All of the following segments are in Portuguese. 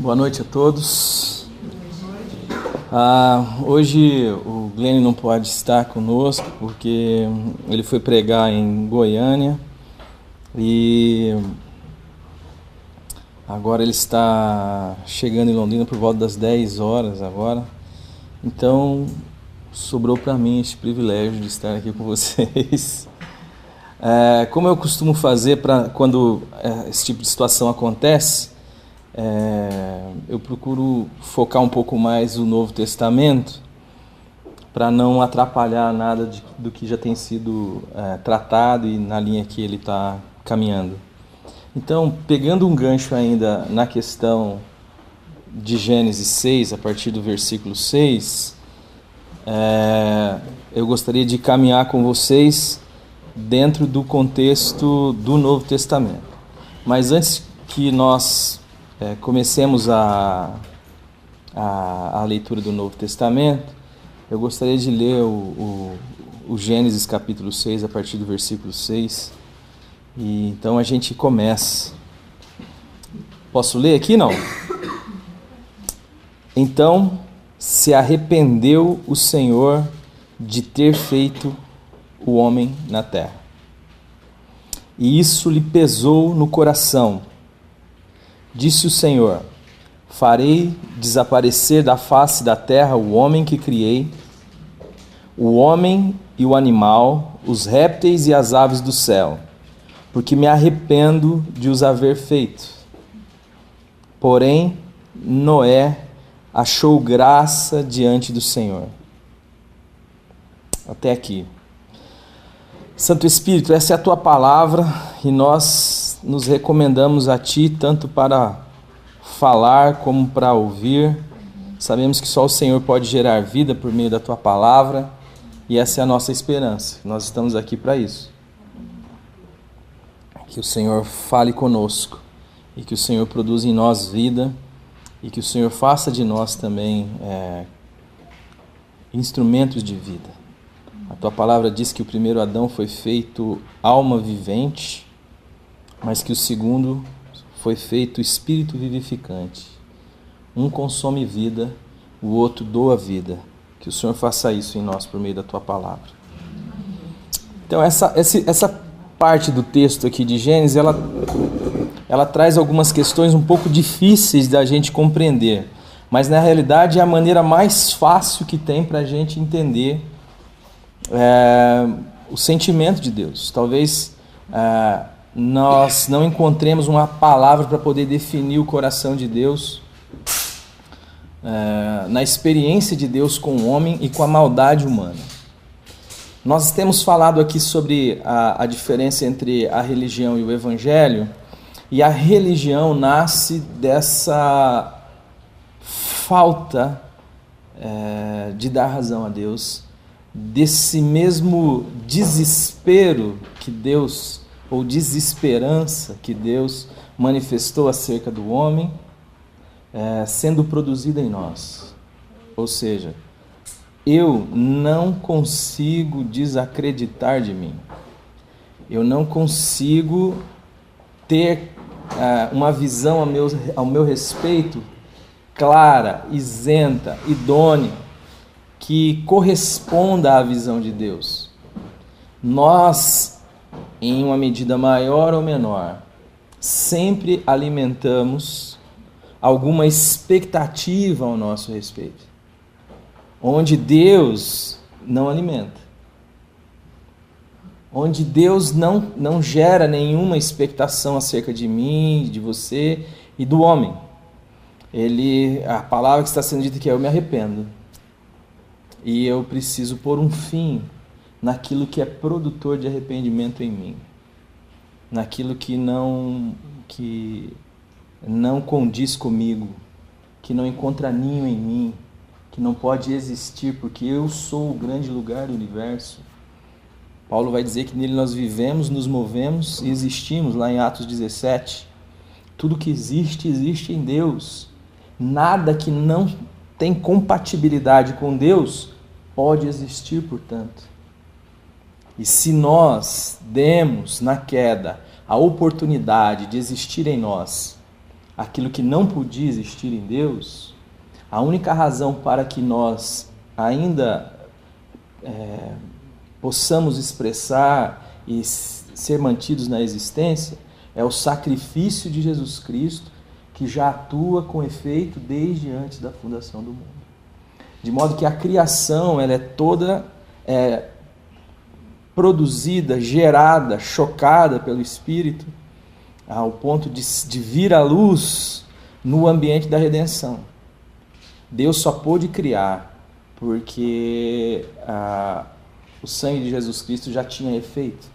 Boa noite a todos. Hoje o Glenn não pode estar conosco porque ele foi pregar em Goiânia e agora ele está chegando em Londrina por volta das 10 horas agora. Então sobrou para mim esse privilégio de estar aqui com vocês. Como eu costumo fazer quando esse tipo de situação acontece, eu procuro focar um pouco mais o Novo Testamento para não atrapalhar nada do que já tem sido tratado e na linha que ele está caminhando. Então, pegando um gancho ainda na questão de Gênesis 6, a partir do versículo 6, eu gostaria de caminhar com vocês dentro do contexto do Novo Testamento. Mas antes que nós comecemos a leitura do Novo Testamento, eu gostaria de ler o Gênesis capítulo 6, a partir do versículo 6. E então a gente começa. Posso ler aqui, não? Então se arrependeu o Senhor de ter feito o homem na terra, e isso lhe pesou no coração. Disse o Senhor: farei desaparecer da face da terra o homem que criei, o homem e o animal, os répteis e as aves do céu, porque me arrependo de os haver feito. Porém, Noé achou graça diante do Senhor. Até aqui. Santo Espírito, essa é a Tua palavra e nós nos recomendamos a Ti tanto para falar como para ouvir. Sabemos que só o Senhor pode gerar vida por meio da Tua palavra e essa é a nossa esperança. Nós estamos aqui para isso. Que o Senhor fale conosco e que o Senhor produza em nós vida e que o Senhor faça de nós também instrumentos de vida. A Tua palavra diz que o primeiro Adão foi feito alma vivente, mas que o segundo foi feito espírito vivificante. Um consome vida, o outro doa vida. Que o Senhor faça isso em nós por meio da Tua palavra. Então essa parte do texto aqui de Gênesis, ela traz algumas questões um pouco difíceis da gente compreender, mas na realidade é a maneira mais fácil que tem para a gente entender o sentimento de Deus. Talvez nós não encontremos uma palavra para poder definir o coração de Deus na experiência de Deus com o homem e com a maldade humana. Nós temos falado aqui sobre a diferença entre a religião e o evangelho, e a religião nasce dessa falta de dar razão a Deus, desse mesmo desespero que Deus, ou desesperança que Deus manifestou acerca do homem, sendo produzida em nós. Ou seja, eu não consigo desacreditar de mim. Eu não consigo ter uma visão ao meu respeito clara, isenta, idônea, que corresponda à visão de Deus. Nós, em uma medida maior ou menor, sempre alimentamos alguma expectativa ao nosso respeito, onde Deus não alimenta, onde Deus não gera nenhuma expectação acerca de mim, de você e do homem. A palavra que está sendo dita aqui é: eu me arrependo. E eu preciso pôr um fim naquilo que é produtor de arrependimento em mim, naquilo que não condiz comigo, que não encontra ninho em mim, que não pode existir, porque eu sou o grande lugar do universo. Paulo vai dizer que nele nós vivemos, nos movemos e existimos, lá em Atos 17. Tudo que existe, existe em Deus. Nada que não tem compatibilidade com Deus pode existir, portanto. E se nós demos na queda a oportunidade de existir em nós aquilo que não podia existir em Deus, a única razão para que nós ainda possamos expressar e ser mantidos na existência é o sacrifício de Jesus Cristo, que já atua com efeito desde antes da fundação do mundo. De modo que a criação ela é toda produzida, gerada, chocada pelo Espírito, ao ponto de vir à luz no ambiente da redenção. Deus só pôde criar porque o sangue de Jesus Cristo já tinha efeito,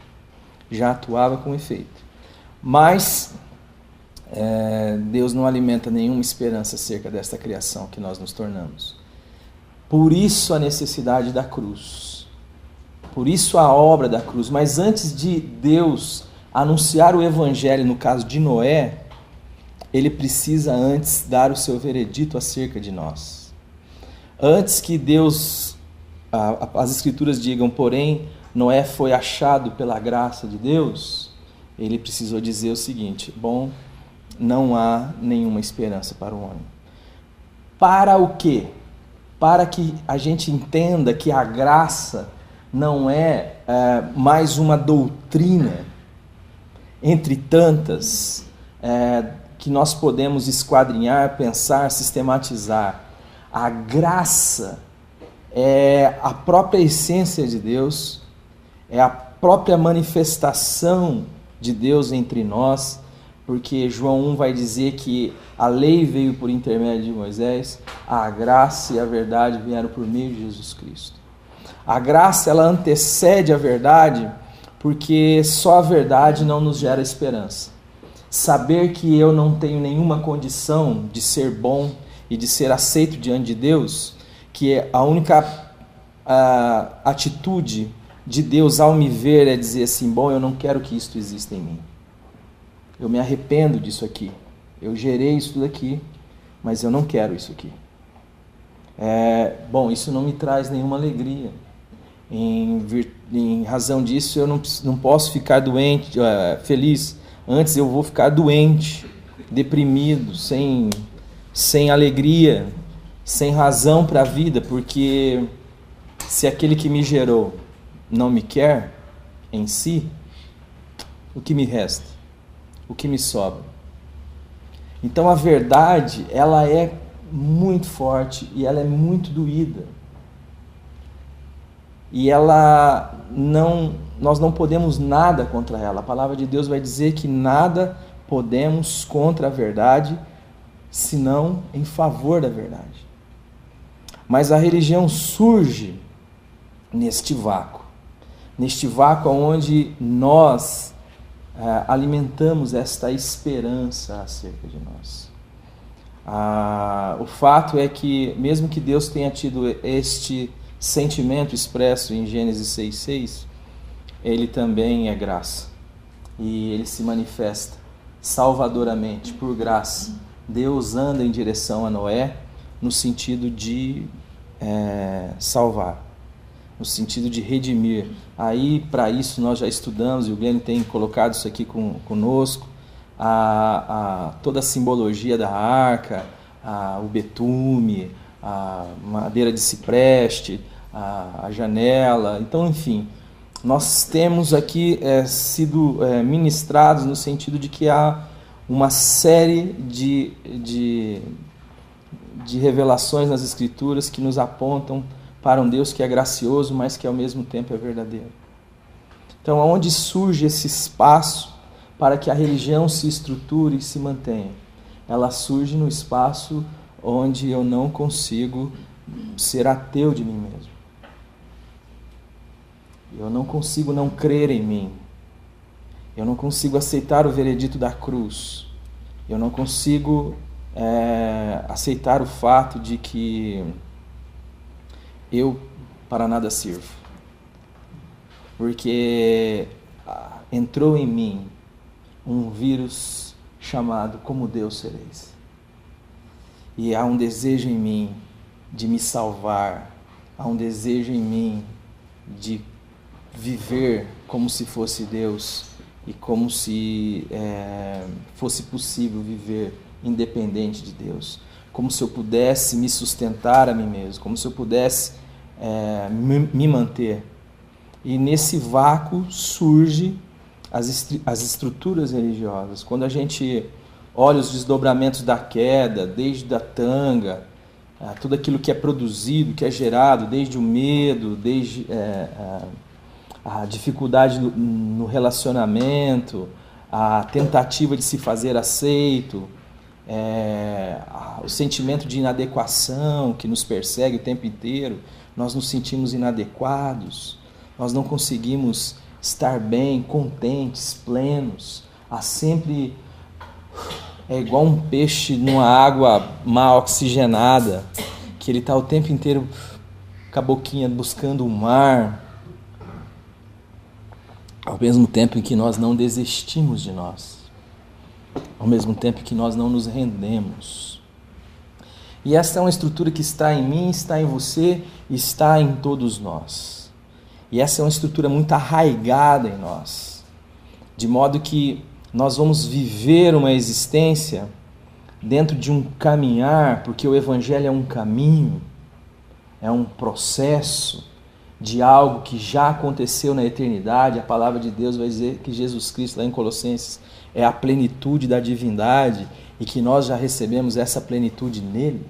já atuava com efeito. Mas Deus não alimenta nenhuma esperança acerca desta criação que nós nos tornamos. Por isso a necessidade da cruz, por isso a obra da cruz. Mas antes de Deus anunciar o Evangelho, no caso de Noé, ele precisa antes dar o seu veredito acerca de nós. Antes que Deus, as Escrituras digam, porém, Noé foi achado pela graça de Deus, ele precisou dizer o seguinte: bom, não há nenhuma esperança para o homem. Para o quê? Para que a gente entenda que a graça não é mais uma doutrina entre tantas que nós podemos esquadrinhar, pensar, sistematizar. A graça é a própria essência de Deus, é a própria manifestação de Deus entre nós, porque João 1 vai dizer que a lei veio por intermédio de Moisés, a graça e a verdade vieram por meio de Jesus Cristo. A graça ela antecede a verdade, porque só a verdade não nos gera esperança. Saber que eu não tenho nenhuma condição de ser bom e de ser aceito diante de Deus, que a única atitude de Deus ao me ver é dizer assim: bom, eu não quero que isto exista em mim. Eu me arrependo disso aqui. Eu gerei isso tudo aqui, mas eu não quero isso aqui. Bom, isso não me traz nenhuma alegria. Em razão disso, eu não posso ficar doente, feliz. Antes eu vou ficar doente, deprimido, sem alegria, sem razão para a vida, porque se aquele que me gerou não me quer em si, o que me resta? O que me sobra? Então a verdade, ela é muito forte e ela é muito doída. E nós não podemos nada contra ela. A palavra de Deus vai dizer que nada podemos contra a verdade, senão em favor da verdade. Mas a religião surge neste vácuo onde nós alimentamos esta esperança acerca de nós. O fato é que, mesmo que Deus tenha tido este sentimento expresso em Gênesis 6,6, ele também é graça. E ele se manifesta salvadoramente, por graça. Deus anda em direção a Noé no sentido de salvar, no sentido de redimir. Aí, para isso, nós já estudamos, e o Glenn tem colocado isso aqui conosco, toda a simbologia da arca, o betume, a madeira de cipreste, a janela. Então, enfim, nós temos aqui sido ministrados no sentido de que há uma série de revelações nas Escrituras que nos apontam para um Deus que é gracioso, mas que ao mesmo tempo é verdadeiro. Então, aonde surge esse espaço para que a religião se estruture e se mantenha? Ela surge no espaço onde eu não consigo ser ateu de mim mesmo. Eu não consigo não crer em mim. Eu não consigo aceitar o veredito da cruz. Eu não consigo aceitar o fato de que eu para nada sirvo. Porque entrou em mim um vírus chamado como Deus sereis. E há um desejo em mim de me salvar. Há um desejo em mim de viver como se fosse Deus e como se fosse possível viver independente de Deus, como se eu pudesse me sustentar a mim mesmo, como se eu pudesse me manter. E nesse vácuo surge as estruturas religiosas. Quando a gente olha os desdobramentos da queda, desde a tanga, tudo aquilo que é produzido, que é gerado, desde o medo, desde a dificuldade no relacionamento, a tentativa de se fazer aceito, o sentimento de inadequação que nos persegue o tempo inteiro, nós nos sentimos inadequados, nós não conseguimos estar bem, contentes, plenos, é igual um peixe numa água mal oxigenada, que ele está o tempo inteiro com a boquinha buscando o mar, ao mesmo tempo em que nós não desistimos de nós, ao mesmo tempo em que nós não nos rendemos. E essa é uma estrutura que está em mim, está em você, está em todos nós. E essa é uma estrutura muito arraigada em nós, de modo que nós vamos viver uma existência dentro de um caminhar, porque o Evangelho é um caminho, é um processo de algo que já aconteceu na eternidade. A palavra de Deus vai dizer que Jesus Cristo, lá em Colossenses, é a plenitude da divindade e que nós já recebemos essa plenitude nele,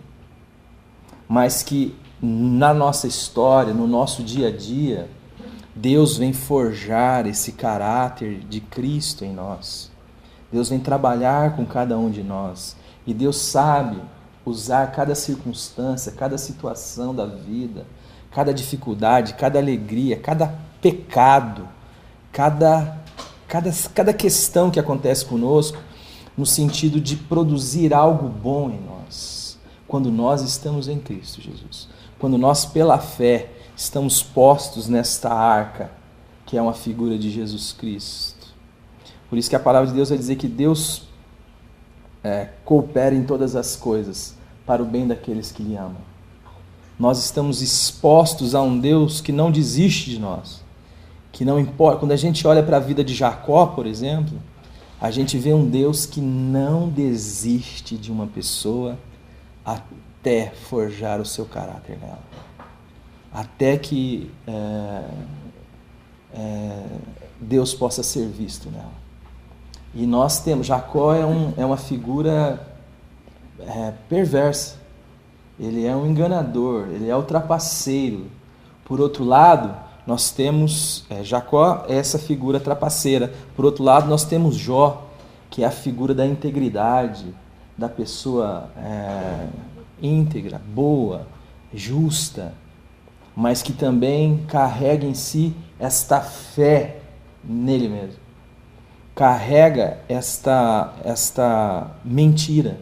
mas que na nossa história, no nosso dia a dia, Deus vem forjar esse caráter de Cristo em nós. Deus vem trabalhar com cada um de nós e Deus sabe usar cada circunstância, cada situação da vida, cada dificuldade, cada alegria, cada pecado, cada questão que acontece conosco, no sentido de produzir algo bom em nós, quando nós estamos em Cristo Jesus, quando nós pela fé estamos postos nesta arca, que é uma figura de Jesus Cristo. Por isso que a palavra de Deus vai dizer que Deus coopera em todas as coisas para o bem daqueles que lhe amam. Nós estamos expostos a um Deus que não desiste de nós, que não importa. Quando a gente olha para a vida de Jacó, por exemplo, a gente vê um Deus que não desiste de uma pessoa até forjar o seu caráter nela, até que Deus possa ser visto nela. E nós temos, Jacó é uma figura perversa, ele é um enganador, ele é o trapaceiro. Por outro lado, nós temos, Jacó é essa figura trapaceira. Por outro lado, nós temos Jó, que é a figura da integridade, da pessoa íntegra, boa, justa, mas que também carrega em si esta fé nele mesmo. Carrega esta mentira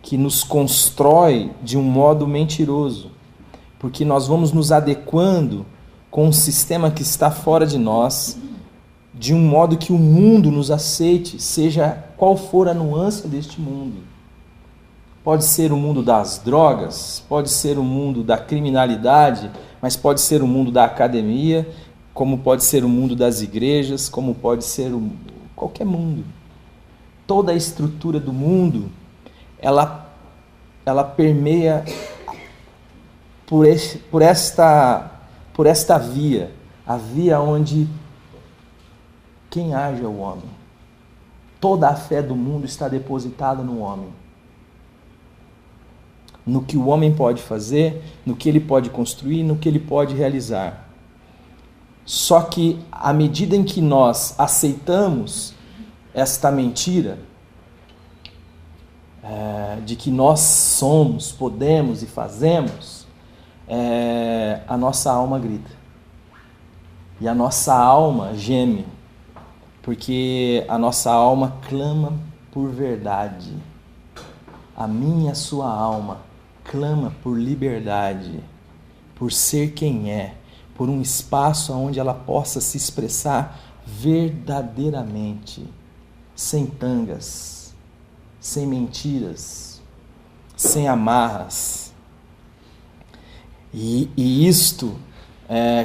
que nos constrói de um modo mentiroso, porque nós vamos nos adequando com um sistema que está fora de nós, de um modo que o mundo nos aceite, seja qual for a nuance deste mundo. Pode ser o mundo das drogas, pode ser o mundo da criminalidade, mas pode ser o mundo da academia, como pode ser o mundo das igrejas, como pode ser qualquer mundo. Toda a estrutura do mundo, ela permeia por esta via, a via onde quem age é o homem. Toda a fé do mundo está depositada no homem, no que o homem pode fazer, no que ele pode construir, no que ele pode realizar. Só que à medida em que nós aceitamos esta mentira, de que nós somos, podemos e fazemos, a nossa alma grita. E a nossa alma geme, porque a nossa alma clama por verdade. A minha e a sua alma clama por liberdade, por ser quem é, por um espaço onde ela possa se expressar verdadeiramente, sem tangas, sem mentiras, sem amarras. E isto,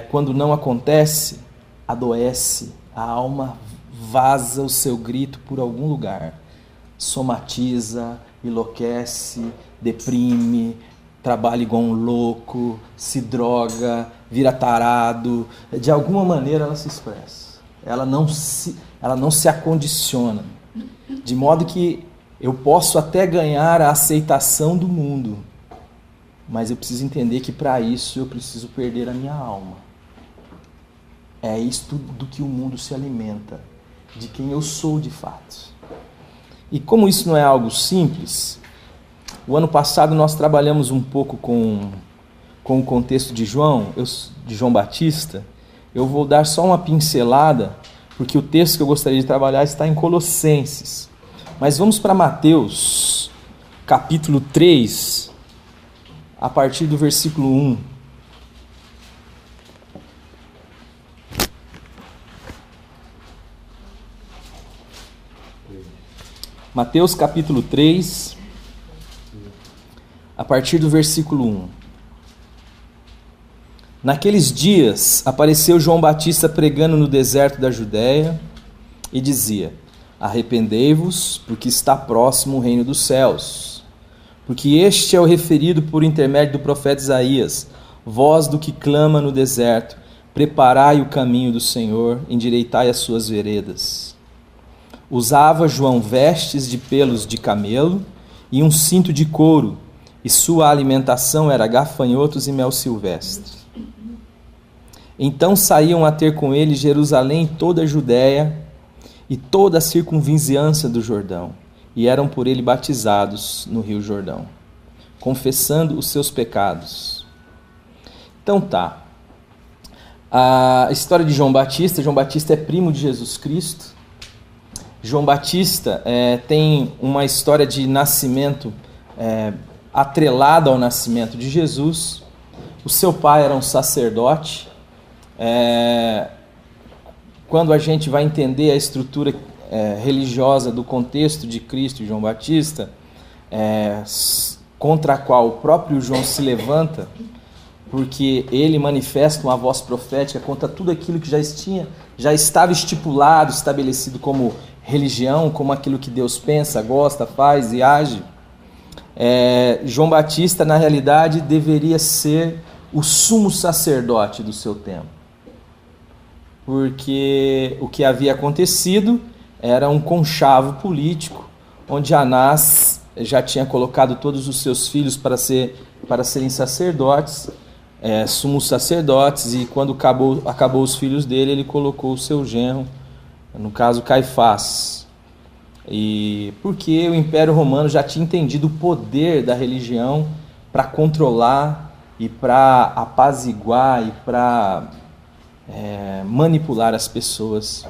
quando não acontece, adoece, a alma vaza o seu grito por algum lugar. somatiza, enlouquece, deprime, trabalha igual um louco, se droga, vira tarado. De alguma maneira ela se expressa. Ela não se acondiciona. De modo que eu posso até ganhar a aceitação do mundo, mas eu preciso entender que para isso eu preciso perder a minha alma. É isto do que o mundo se alimenta, de quem eu sou de fato. E como isso não é algo simples, o ano passado nós trabalhamos um pouco com o contexto de João Batista. Eu vou dar só uma pincelada, porque o texto que eu gostaria de trabalhar está em Colossenses. Mas vamos para Mateus, capítulo 3, a partir do versículo 1. Mateus, capítulo 3, a partir do versículo 1. Naqueles dias apareceu João Batista pregando no deserto da Judéia e dizia: arrependei-vos, porque está próximo o reino dos céus. Porque este é o referido por intermédio do profeta Isaías, voz do que clama no deserto: preparai o caminho do Senhor, endireitai as suas veredas. Usava João vestes de pelos de camelo e um cinto de couro, e sua alimentação era gafanhotos e mel silvestre. Então saíam a ter com ele Jerusalém e toda a Judéia e toda a circunvizinhança do Jordão, e eram por ele batizados no rio Jordão, confessando os seus pecados. Então tá, a história de João Batista é primo de Jesus Cristo. João Batista tem uma história de nascimento atrelada ao nascimento de Jesus. O seu pai era um sacerdote. Quando a gente vai entender a estrutura religiosa do contexto de Cristo e João Batista, contra a qual o próprio João se levanta, porque ele manifesta uma voz profética contra tudo aquilo que já estava estipulado, estabelecido como religião, como aquilo que Deus pensa, gosta, faz e age. João Batista, na realidade, deveria ser o sumo sacerdote do seu tempo, porque o que havia acontecido era um conchavo político, onde Anás já tinha colocado todos os seus filhos para serem sacerdotes, sumos sacerdotes, e quando acabou os filhos dele, ele colocou o seu genro, no caso Caifás. E porque o Império Romano já tinha entendido o poder da religião para controlar e para apaziguar e para manipular as pessoas.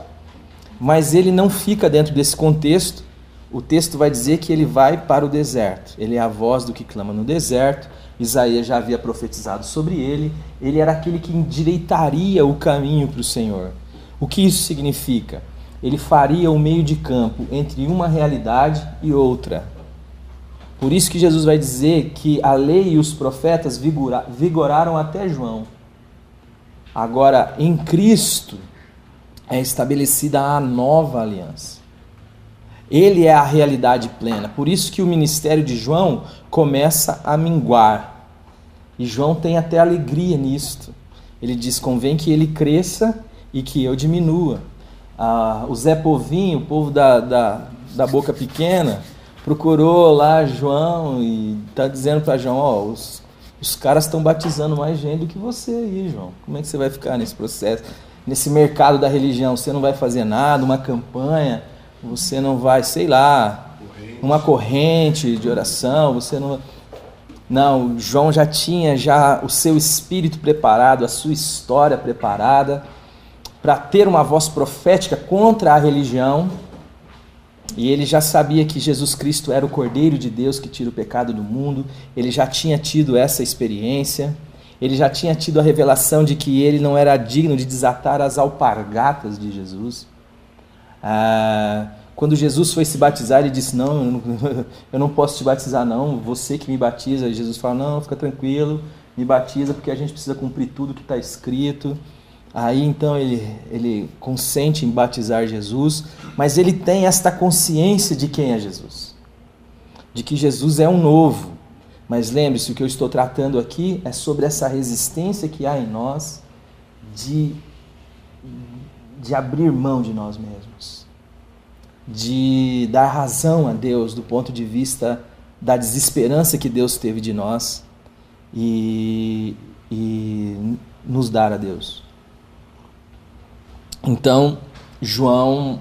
Mas ele não fica dentro desse contexto. O texto vai dizer que ele vai para o deserto. Ele é a voz do que clama no deserto. Isaías já havia profetizado sobre ele. Ele era aquele que endireitaria o caminho para o Senhor. O que isso significa? Ele faria o meio de campo entre uma realidade e outra. Por isso que Jesus vai dizer que a lei e os profetas vigoraram até João. Agora, em Cristo é estabelecida a nova aliança. Ele é a realidade plena. Por isso que o ministério de João começa a minguar. E João tem até alegria nisto. Ele diz: convém que ele cresça e que eu diminua. O Zé Povinho, o povo da boca pequena, procurou lá João e está dizendo para João: os caras estão batizando mais gente do que você aí, João. Como é que você vai ficar nesse processo? Nesse mercado da religião, você não vai fazer nada, uma campanha, você não vai, sei lá, uma corrente de oração, você não... Não, João já tinha o seu espírito preparado, a sua história preparada para ter uma voz profética contra a religião, e ele já sabia que Jesus Cristo era o Cordeiro de Deus que tira o pecado do mundo. Ele já tinha tido essa experiência, ele já tinha tido a revelação de que ele não era digno de desatar as alpargatas de Jesus. Quando Jesus foi se batizar, ele disse: não, eu não posso te batizar não, você que me batiza. E Jesus fala: não, fica tranquilo, me batiza, porque a gente precisa cumprir tudo que está escrito. Aí então ele consente em batizar Jesus, mas ele tem esta consciência de quem é Jesus, de que Jesus é um novo. Mas lembre-se, o que eu estou tratando aqui é sobre essa resistência que há em nós de abrir mão de nós mesmos, de dar razão a Deus do ponto de vista da desesperança que Deus teve de nós e nos dar a Deus. Então, João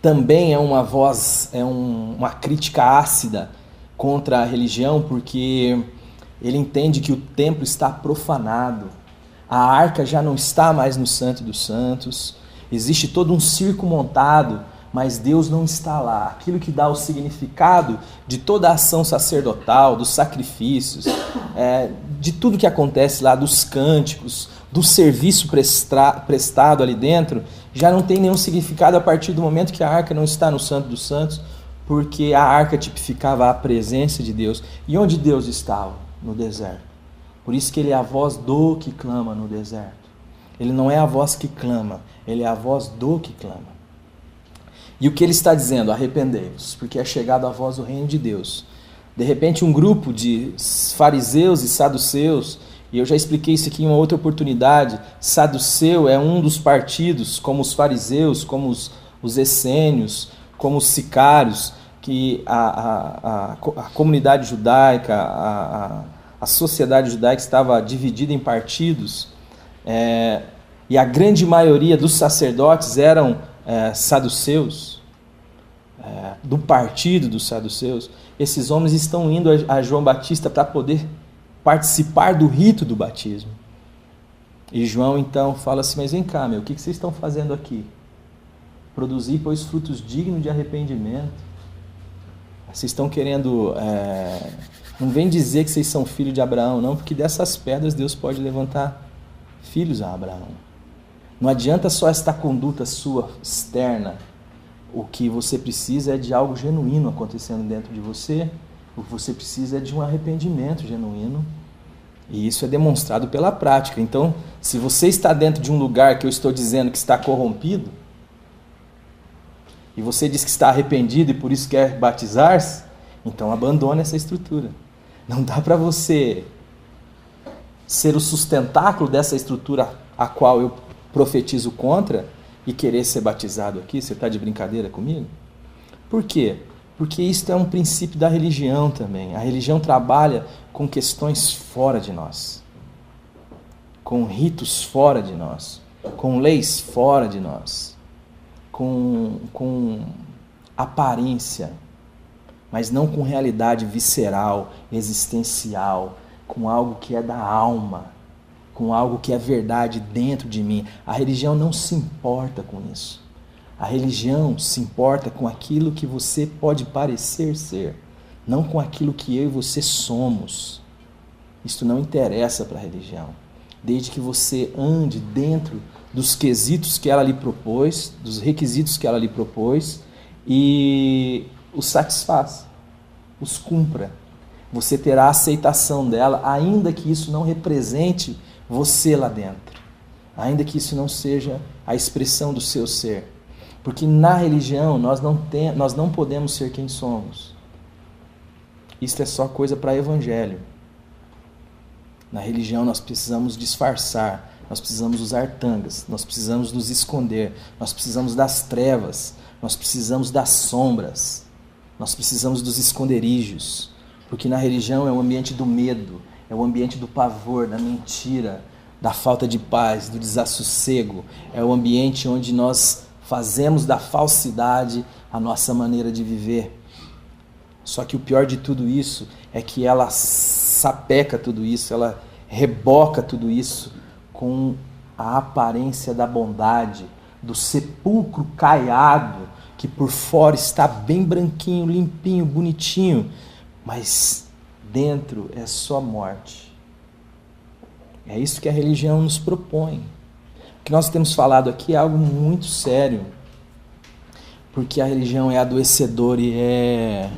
também é uma voz, uma crítica ácida contra a religião, porque ele entende que o templo está profanado, a arca já não está mais no Santo dos Santos, existe todo um circo montado, mas Deus não está lá. Aquilo que dá o significado de toda a ação sacerdotal, dos sacrifícios, de tudo que acontece lá, dos cânticos, do serviço prestado ali dentro, já não tem nenhum significado a partir do momento que a arca não está no Santo dos Santos, porque a arca tipificava a presença de Deus. E onde Deus estava? No deserto. Por isso que ele é a voz do que clama no deserto. Ele não é a voz que clama, ele é a voz do que clama. E o que ele está dizendo? Arrependei-vos, porque é chegado a vós o reino de Deus. De repente um grupo de fariseus e saduceus, e eu já expliquei isso aqui em uma outra oportunidade, saduceu é um dos partidos, como os fariseus, como os essênios, como os sicários, que a comunidade judaica, a sociedade judaica estava dividida em partidos, e a grande maioria dos sacerdotes eram saduceus, do partido dos saduceus. Esses homens estão indo a João Batista para poder participar do rito do batismo. E João então fala assim: mas vem cá, o que vocês estão fazendo aqui? Produzir, pois, frutos dignos de arrependimento. Vocês estão querendo... não vem dizer que vocês são filhos de Abraão, não, porque dessas pedras Deus pode levantar filhos a Abraão. Não adianta só esta conduta sua externa. O que você precisa é de algo genuíno acontecendo dentro de você. O que você precisa é de um arrependimento genuíno. E isso é demonstrado pela prática. Então, se você está dentro de um lugar que eu estou dizendo que está corrompido, e você diz que está arrependido e por isso quer batizar-se, então abandone essa estrutura. Não dá para você ser o sustentáculo dessa estrutura a qual eu profetizo contra e querer ser batizado aqui. Você está de brincadeira comigo? Por quê? Porque isso é um princípio da religião também. A religião trabalha com questões fora de nós, com ritos fora de nós, com leis fora de nós, com aparência, mas não com realidade visceral, existencial, com algo que é da alma, com algo que é verdade dentro de mim. A religião não se importa com isso. A religião se importa com aquilo que você pode parecer ser, não com aquilo que eu e você somos. Isso não interessa para a religião, desde que você ande dentro dos quesitos que ela lhe propôs, dos requisitos que ela lhe propôs, e os satisfaça, os cumpra. Você terá a aceitação dela, ainda que isso não represente você lá dentro, ainda que isso não seja a expressão do seu ser. Porque na religião nós não podemos ser quem somos. Isso é só coisa para evangelho. Na religião nós precisamos disfarçar, nós precisamos usar tangas, nós precisamos nos esconder, nós precisamos das trevas, nós precisamos das sombras, nós precisamos dos esconderijos. Porque na religião é o ambiente do medo, é o ambiente do pavor, da mentira, da falta de paz, do desassossego. É o ambiente onde nós fazemos da falsidade a nossa maneira de viver. Só que o pior de tudo isso é que ela sapeca tudo isso, ela reboca tudo isso com a aparência da bondade, do sepulcro caiado, que por fora está bem branquinho, limpinho, bonitinho, mas dentro é só morte. É isso que a religião nos propõe. O que nós temos falado aqui é algo muito sério, porque a religião é adoecedora e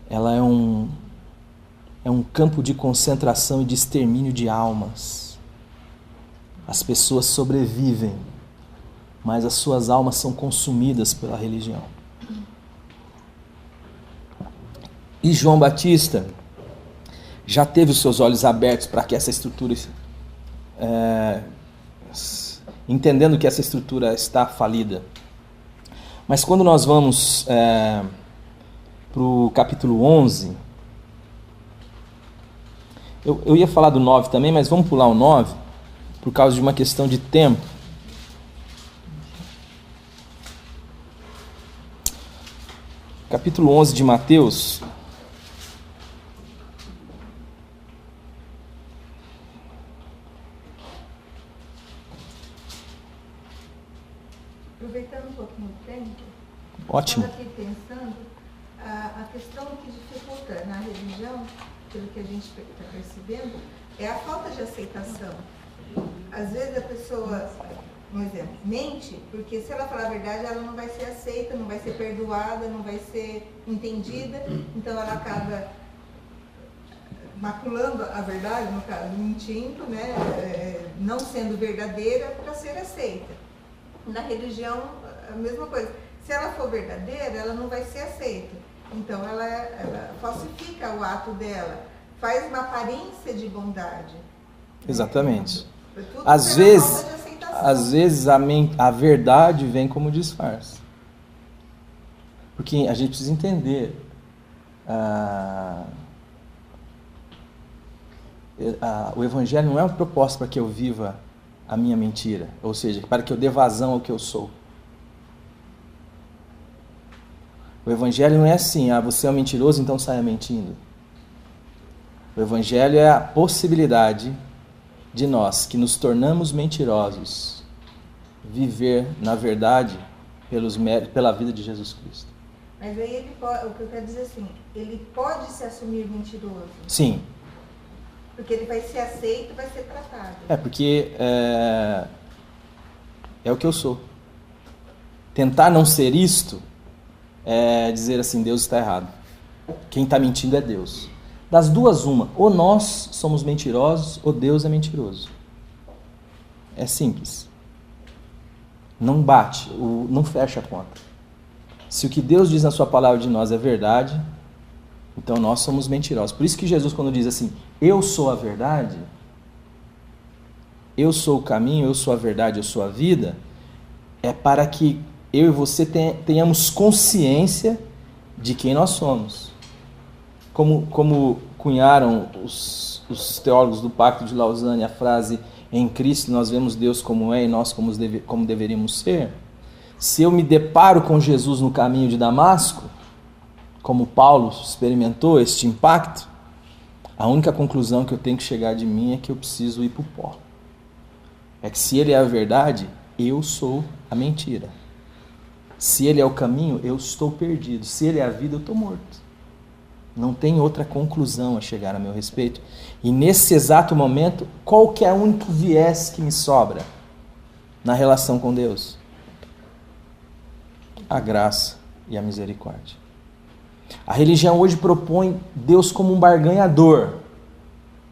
ela é um campo de concentração e de extermínio de almas. As pessoas sobrevivem, mas as suas almas são consumidas pela religião. E João Batista já teve os seus olhos abertos para que essa estrutura, entendendo que essa estrutura está falida. Mas quando nós vamos para o capítulo 11, eu ia falar do 9 também, mas vamos pular o 9, por causa de uma questão de tempo. Capítulo 11 de Mateus. Aproveitando um pouquinho o tempo, Ótimo. eu estava aqui pensando, a questão que dificulta na religião, pelo que a gente está percebendo, é a falta de aceitação. Às vezes a pessoa, um exemplo, mente, porque se ela falar a verdade, ela não vai ser aceita, não vai ser perdoada, não vai ser entendida, então ela acaba maculando a verdade, no caso, mentindo, né, não sendo verdadeira para ser aceita. Na religião, a mesma coisa. Se ela for verdadeira, ela não vai ser aceita. Então, ela falsifica o ato dela, faz uma aparência de bondade. Exatamente. Tudo Às pela vezes, falta de aceitação. às vezes a verdade vem como disfarce. Porque a gente precisa entender. O Evangelho não é uma proposta para que eu viva a minha mentira, ou seja, para que eu dê vazão ao que eu sou. O Evangelho não é assim, você é um mentiroso, então saia mentindo. O Evangelho é a possibilidade de nós, que nos tornamos mentirosos, viver na verdade pela vida de Jesus Cristo. Mas aí ele pode, o que eu quero dizer assim, ele pode se assumir mentiroso. Sim. Porque ele vai ser aceito, vai ser tratado. Porque é o que eu sou. Tentar não ser isto é dizer assim, Deus está errado. Quem está mentindo é Deus. Das duas, uma. Ou nós somos mentirosos, ou Deus é mentiroso. É simples. Não bate, não fecha a conta. Se o que Deus diz na sua palavra de nós é verdade, então nós somos mentirosos. Por isso que Jesus, quando diz assim, eu sou a verdade, eu sou o caminho, eu sou a verdade, eu sou a vida, é para que eu e você tenhamos consciência de quem nós somos. Como cunharam os teólogos do Pacto de Lausanne a frase, em Cristo nós vemos Deus como é e nós como deveríamos ser. Se eu me deparo com Jesus no caminho de Damasco, como Paulo experimentou este impacto, a única conclusão que eu tenho que chegar de mim é que eu preciso ir para o pó. É que se ele é a verdade, eu sou a mentira. Se ele é o caminho, eu estou perdido. Se ele é a vida, eu estou morto. Não tem outra conclusão a chegar a meu respeito. E nesse exato momento, qual que é o único viés que me sobra na relação com Deus? A graça e a misericórdia. A religião hoje propõe Deus como um barganhador.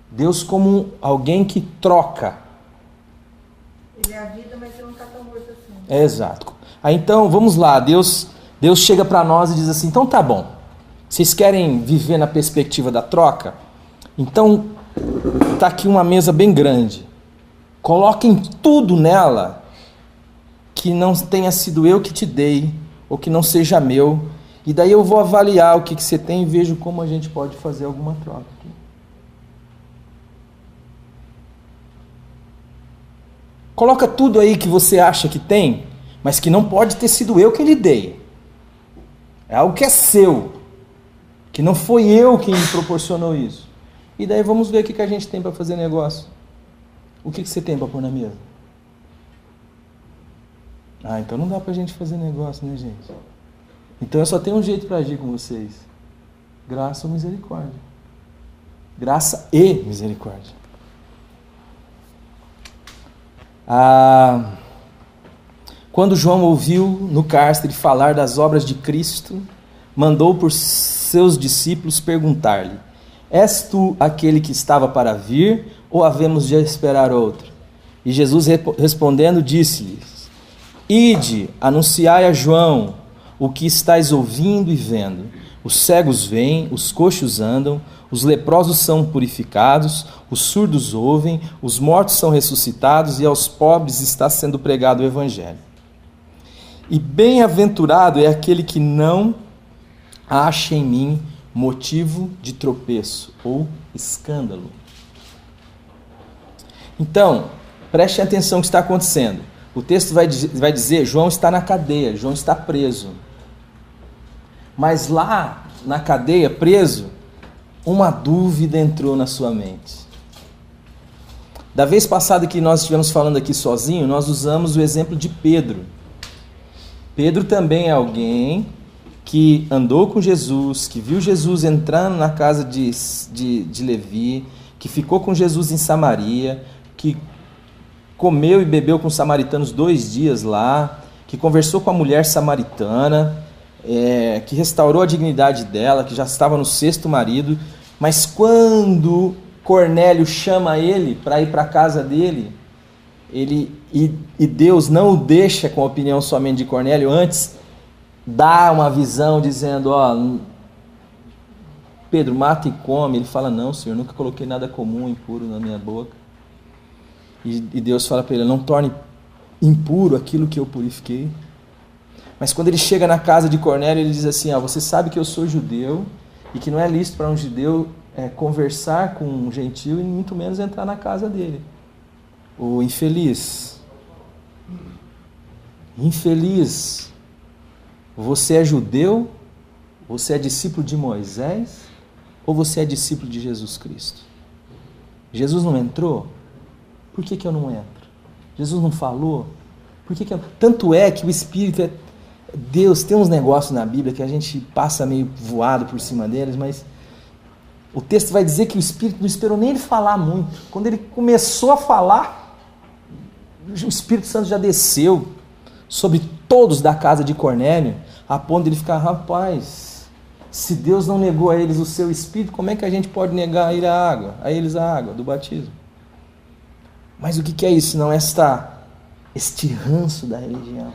Deus como alguém que troca. Ele é a vida, mas ele não está tão morto assim. É exato. Aí então, vamos lá. Deus chega para nós e diz assim, então tá bom. Vocês querem viver na perspectiva da troca? Então, tá aqui uma mesa bem grande. Coloquem tudo nela que não tenha sido eu que te dei, ou que não seja meu. E daí eu vou avaliar o que você tem e vejo como a gente pode fazer alguma troca aqui. Coloca tudo aí que você acha que tem, mas que não pode ter sido eu que lhe dei. É algo que é seu, que não foi eu quem me proporcionou isso. E daí vamos ver o que a gente tem para fazer negócio. O que você tem para pôr na mesa? Então não dá para a gente fazer negócio, né, gente? Então eu só tenho um jeito para agir com vocês. Graça ou misericórdia. Graça e misericórdia. Quando João ouviu no cárcere falar das obras de Cristo, mandou por seus discípulos perguntar-lhe, és tu aquele que estava para vir, ou havemos de esperar outro? E Jesus respondendo disse-lhes: Ide, anunciai a João o que estáis ouvindo e vendo. Os cegos veem, os coxos andam, os leprosos são purificados, os surdos ouvem, os mortos são ressuscitados e aos pobres está sendo pregado o Evangelho. E bem-aventurado é aquele que não acha em mim motivo de tropeço ou escândalo. Então, preste atenção no que está acontecendo. O texto vai dizer, João está na cadeia, João está preso. Mas lá na cadeia, preso, uma dúvida entrou na sua mente. Da vez passada que nós estivemos falando aqui sozinho, nós usamos o exemplo de Pedro. Pedro também é alguém que andou com Jesus, que viu Jesus entrando na casa de Levi, que ficou com Jesus em Samaria, que comeu e bebeu com os samaritanos 2 dias lá, que conversou com a mulher samaritana, que restaurou a dignidade dela, que já estava no 6º marido, mas quando Cornélio chama ele para ir para a casa dele, Deus não o deixa com a opinião somente de Cornélio, antes dá uma visão dizendo, Pedro, mata e come. Ele fala, não, Senhor, nunca coloquei nada comum, impuro na minha boca. E Deus fala para ele, não torne impuro aquilo que eu purifiquei. Mas quando ele chega na casa de Cornélio, ele diz assim, você sabe que eu sou judeu e que não é lícito para um judeu conversar com um gentio e muito menos entrar na casa dele. O infeliz, você é judeu, você é discípulo de Moisés ou você é discípulo de Jesus Cristo? Jesus não entrou? Por que eu não entro? Jesus não falou? Por que eu... Tanto é que o Espírito Deus tem uns negócios na Bíblia que a gente passa meio voado por cima deles, mas o texto vai dizer que o Espírito não esperou nem ele falar muito. Quando ele começou a falar, o Espírito Santo já desceu sobre todos da casa de Cornélio, a ponto de ele ficar, rapaz, se Deus não negou a eles o seu Espírito, como é que a gente pode negar a eles a água do batismo? Mas o que é isso? Não este ranço da religião.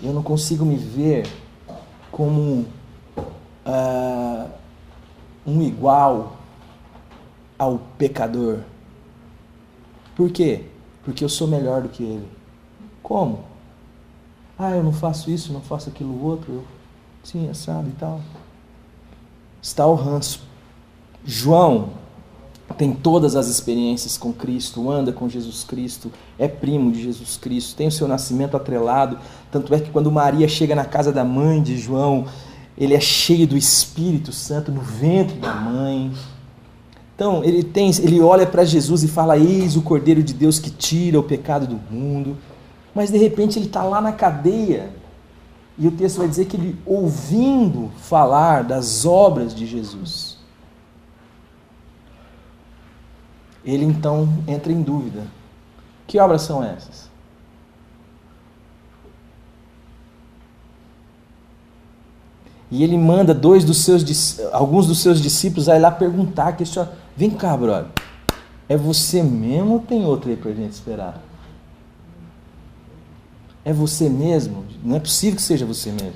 Eu não consigo me ver como um igual ao pecador. Por quê? Porque eu sou melhor do que ele. Como? Eu não faço isso, não faço aquilo outro. Sim, assado e tal. Está o ranço. João tem todas as experiências com Cristo, anda com Jesus Cristo, é primo de Jesus Cristo, tem o seu nascimento atrelado. Tanto é que quando Maria chega na casa da mãe de João, ele é cheio do Espírito Santo no ventre da mãe. Então, ele olha para Jesus e fala, eis o Cordeiro de Deus que tira o pecado do mundo. Mas de repente ele está lá na cadeia, e o texto vai dizer que ele, ouvindo falar das obras de Jesus, ele então entra em dúvida. Que obras são essas? E ele manda alguns dos seus discípulos a ir lá perguntar, questionar. Vem cá, brother, é você mesmo ou tem outro aí para a gente esperar? É você mesmo? Não é possível que seja você mesmo.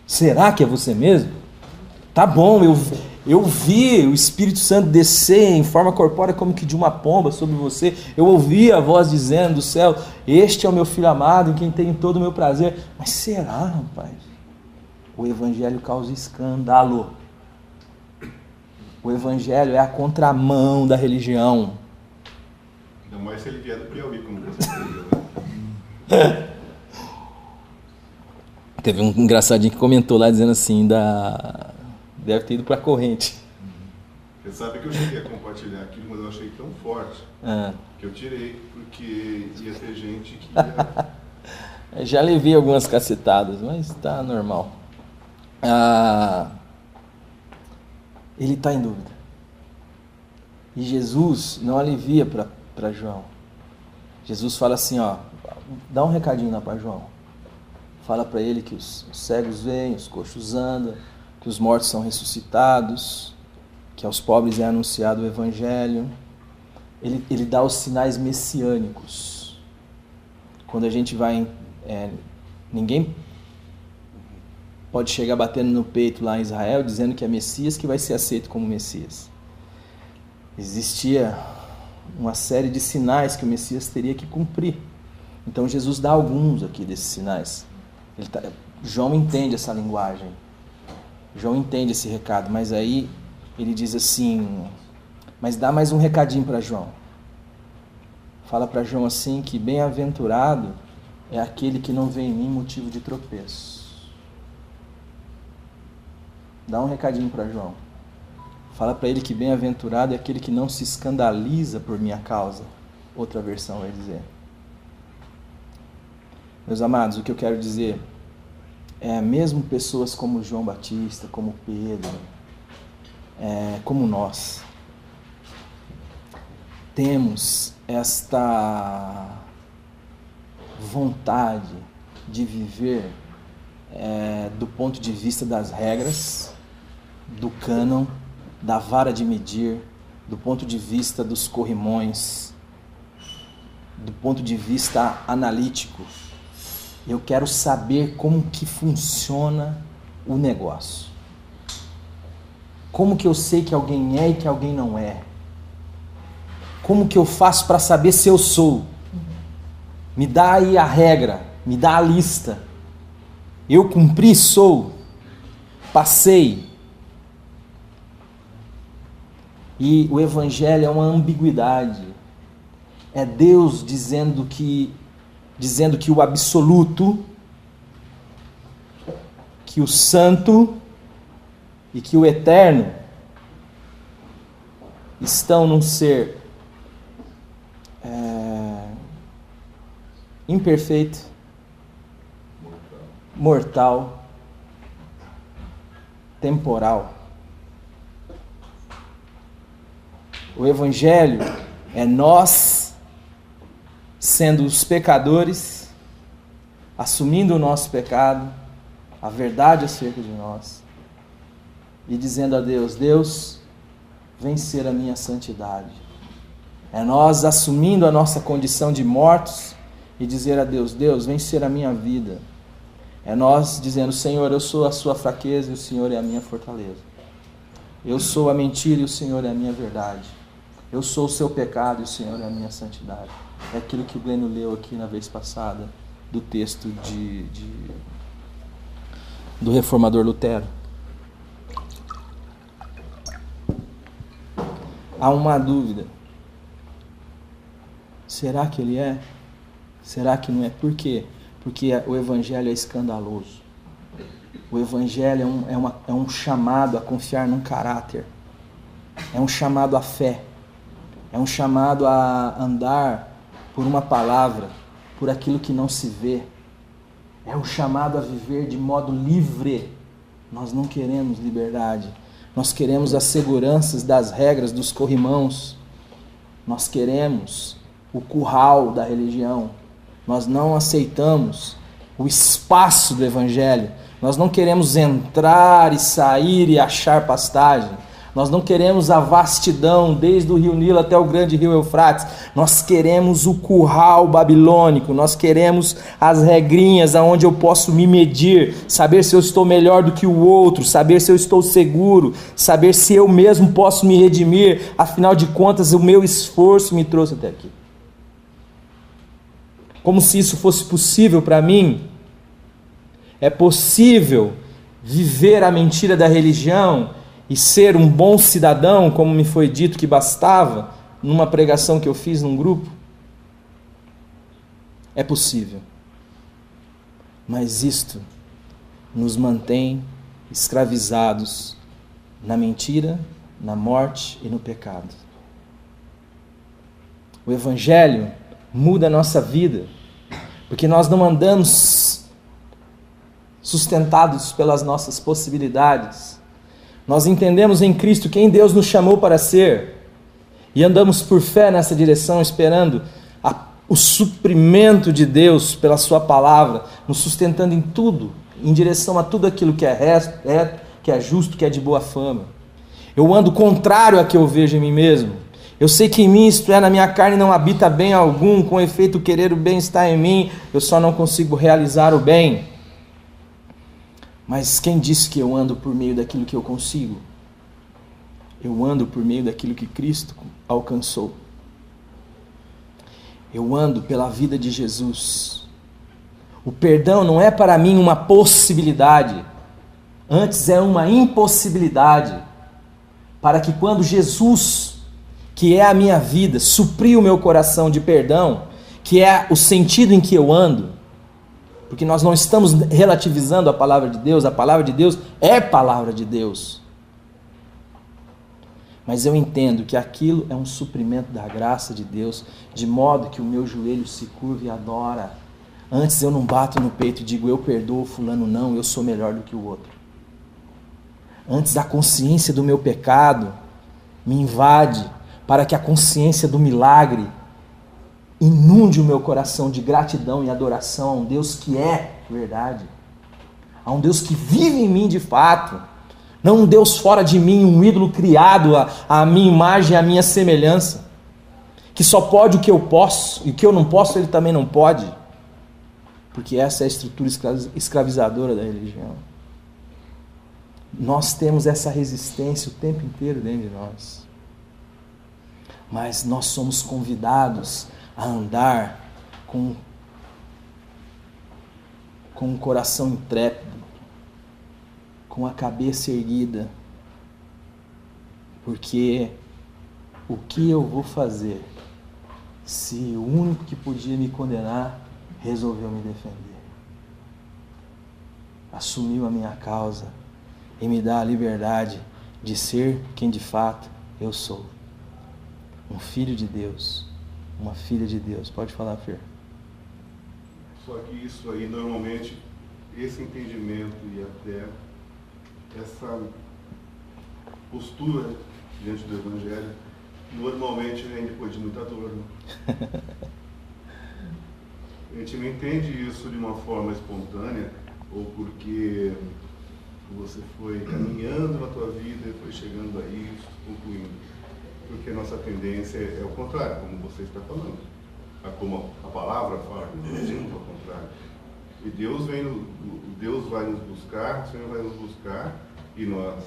Será que é você mesmo? Tá bom, eu vi o Espírito Santo descer em forma corpórea como que de uma pomba sobre você. Eu ouvi a voz dizendo do céu, este é o meu filho amado em quem tenho todo o meu prazer. Mas será, rapaz? O Evangelho causa escândalo. O Evangelho é a contramão da religião. Ainda mais se ele vier do Piauí, como você queria, né? Teve um engraçadinho que comentou lá dizendo assim, deve ter ido para a corrente. Você sabe que eu cheguei a compartilhar aquilo, mas eu achei tão forte que eu tirei, porque ia ter gente que ia... Já levei algumas cacetadas, mas tá normal. Ele está em dúvida. E Jesus não alivia para João. Jesus fala assim, dá um recadinho lá para João. Fala para ele que os cegos veem, os coxos andam, que os mortos são ressuscitados, que aos pobres é anunciado o Evangelho. ele dá os sinais messiânicos. Quando a gente vai... ninguém pode chegar batendo no peito lá em Israel dizendo que é Messias que vai ser aceito como Messias. Existia uma série de sinais que o Messias teria que cumprir. Então Jesus dá alguns aqui desses sinais. João entende essa linguagem. João entende esse recado, mas aí ele diz assim, mas dá mais um recadinho para João. Fala para João assim que bem-aventurado é aquele que não vê em mim motivo de tropeço. Dá um recadinho para João. Fala para ele que bem-aventurado é aquele que não se escandaliza por minha causa. Outra versão vai dizer. Meus amados, o que eu quero dizer é mesmo pessoas como João Batista, como Pedro, como nós, temos esta vontade de viver do ponto de vista das regras, do cânon, da vara de medir, do ponto de vista dos corrimões, do ponto de vista analítico. Eu quero saber como que funciona o negócio. Como que eu sei que alguém é e que alguém não é? Como que eu faço para saber se eu sou? Me dá aí a regra, me dá a lista. Eu cumpri, sou. Passei. E o Evangelho é uma ambiguidade. É Deus dizendo que o absoluto, que o santo e que o eterno estão num ser imperfeito, mortal, temporal. O Evangelho é nós sendo os pecadores, assumindo o nosso pecado, a verdade acerca de nós, e dizendo a Deus, Deus, vem ser a minha santidade. É nós assumindo a nossa condição de mortos e dizer a Deus, Deus, vem ser a minha vida. É nós dizendo, Senhor, eu sou a sua fraqueza e o Senhor é a minha fortaleza. Eu sou a mentira e o Senhor é a minha verdade. Eu sou o seu pecado e o Senhor é a minha santidade. É aquilo que o Glênio leu aqui na vez passada, do texto do reformador Lutero. Há uma dúvida. Será que ele é? Será que não é? Por quê? Porque o Evangelho é escandaloso. O Evangelho é um chamado a confiar num caráter. É um chamado à fé. É um chamado a andar por uma palavra, por aquilo que não se vê. É um chamado a viver de modo livre. Nós não queremos liberdade. Nós queremos as seguranças das regras, dos corrimãos. Nós queremos o curral da religião. Nós não aceitamos o espaço do Evangelho. Nós não queremos entrar e sair e achar pastagem. Nós não queremos a vastidão, desde o rio Nilo até o grande rio Eufrates. Nós queremos o curral babilônico. Nós queremos as regrinhas aonde eu posso me medir, saber se eu estou melhor do que o outro, saber se eu estou seguro, saber se eu mesmo posso me redimir. Afinal de contas, o meu esforço me trouxe até aqui. Como se isso fosse possível para mim. É possível viver a mentira da religião e ser um bom cidadão, como me foi dito que bastava, numa pregação que eu fiz num grupo? É possível. Mas isto nos mantém escravizados na mentira, na morte e no pecado. O Evangelho muda a nossa vida, porque nós não andamos sustentados pelas nossas possibilidades. Nós entendemos em Cristo quem Deus nos chamou para ser e andamos por fé nessa direção, esperando o suprimento de Deus pela sua palavra, nos sustentando em tudo, em direção a tudo aquilo que é reto, que é justo, que é de boa fama. Eu ando contrário a que eu vejo em mim mesmo. Eu sei que em mim, isto é, na minha carne não habita bem algum, com efeito querer o bem está em mim, eu só não consigo realizar o bem. Mas quem disse que eu ando por meio daquilo que eu consigo? Eu ando por meio daquilo que Cristo alcançou. Eu ando pela vida de Jesus. O perdão não é para mim uma possibilidade, antes é uma impossibilidade, para que quando Jesus, que é a minha vida, suprir o meu coração de perdão, que é o sentido em que eu ando, porque nós não estamos relativizando a palavra de Deus é palavra de Deus. Mas eu entendo que aquilo é um suprimento da graça de Deus, de modo que o meu joelho se curva e adora. Antes eu não bato no peito e digo, eu perdoo fulano, não, eu sou melhor do que o outro. Antes a consciência do meu pecado me invade, para que a consciência do milagre inunde o meu coração de gratidão e adoração a um Deus que é verdade, a um Deus que vive em mim de fato, não um Deus fora de mim, um ídolo criado à minha imagem, à minha semelhança, que só pode o que eu posso, e o que eu não posso ele também não pode, porque essa é a estrutura escravizadora da religião. Nós temos essa resistência o tempo inteiro dentro de nós, mas nós somos convidados a andar com um coração intrépido, com a cabeça erguida, porque o que eu vou fazer se o único que podia me condenar resolveu me defender, assumiu a minha causa e me dá a liberdade de ser quem de fato eu sou, um filho de Deus, uma filha de Deus. Pode falar, Fer. Só que isso aí, normalmente, esse entendimento e até essa postura diante do Evangelho, normalmente vem depois de muita dor. Né? A gente não entende isso de uma forma espontânea, ou porque você foi caminhando na tua vida e foi chegando a isso, concluindo. Porque a nossa tendência é o contrário, como você está falando. Como a palavra fala, nós agimos ao contrário. E Deus vai nos buscar, o Senhor vai nos buscar, e nós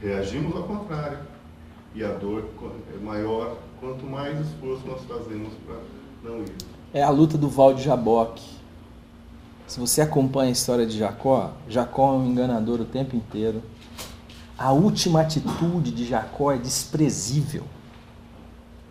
reagimos ao contrário. E a dor é maior quanto mais esforço nós fazemos para não ir. É a luta do Val de Jaboque. Se você acompanha a história de Jacó, Jacó é um enganador o tempo inteiro. A última atitude de Jacó é desprezível.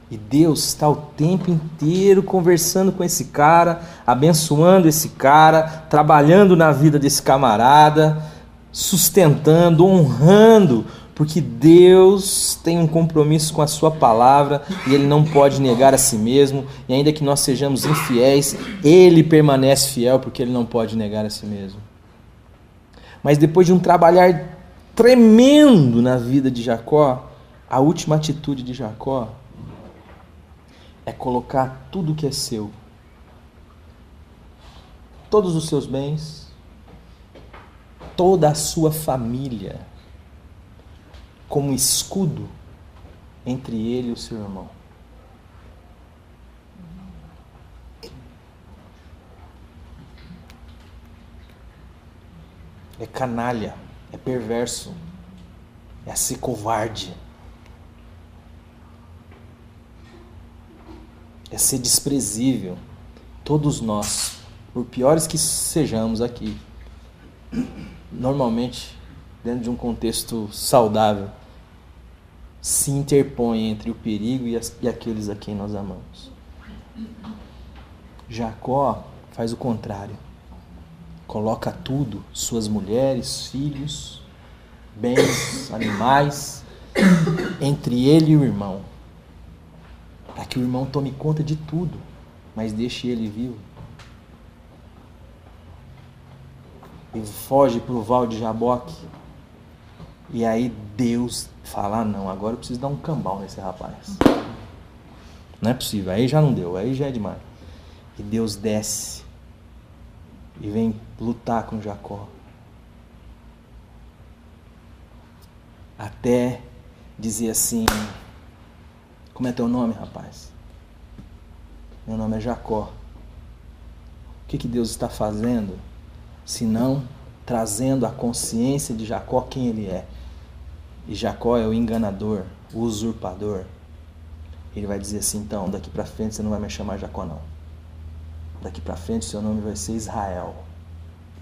E Deus está o tempo inteiro conversando com esse cara, abençoando esse cara, trabalhando na vida desse camarada, sustentando, honrando, porque Deus tem um compromisso com a sua palavra e Ele não pode negar a si mesmo, e ainda que nós sejamos infiéis, Ele permanece fiel porque Ele não pode negar a si mesmo. Mas depois de um trabalhar tremendo na vida de Jacó, a última atitude de Jacó é colocar tudo que é seu, todos os seus bens, toda a sua família, como escudo entre ele e o seu irmão. É canalha, é perverso, é ser covarde, é ser desprezível. Todos nós, por piores que sejamos aqui, normalmente, dentro de um contexto saudável, se interpõe entre o perigo e aqueles a quem nós amamos. Jacó faz o contrário. Coloca tudo, suas mulheres, filhos, bens, animais, entre ele e o irmão, para que o irmão tome conta de tudo, mas deixe ele vivo. Ele foge para o Val de Jaboque, e aí Deus fala, não, agora eu preciso dar um cambal nesse rapaz. Não é possível, aí já não deu, aí já é demais. E Deus desce e vem lutar com Jacó, até dizer assim, Como é teu nome, rapaz? Meu nome é Jacó. O que Deus está fazendo, senão trazendo a consciência de Jacó quem ele é? E Jacó é o enganador, o usurpador. Ele vai dizer assim, então, daqui para frente você não vai me chamar Jacó, não. Daqui para frente seu nome vai ser Israel,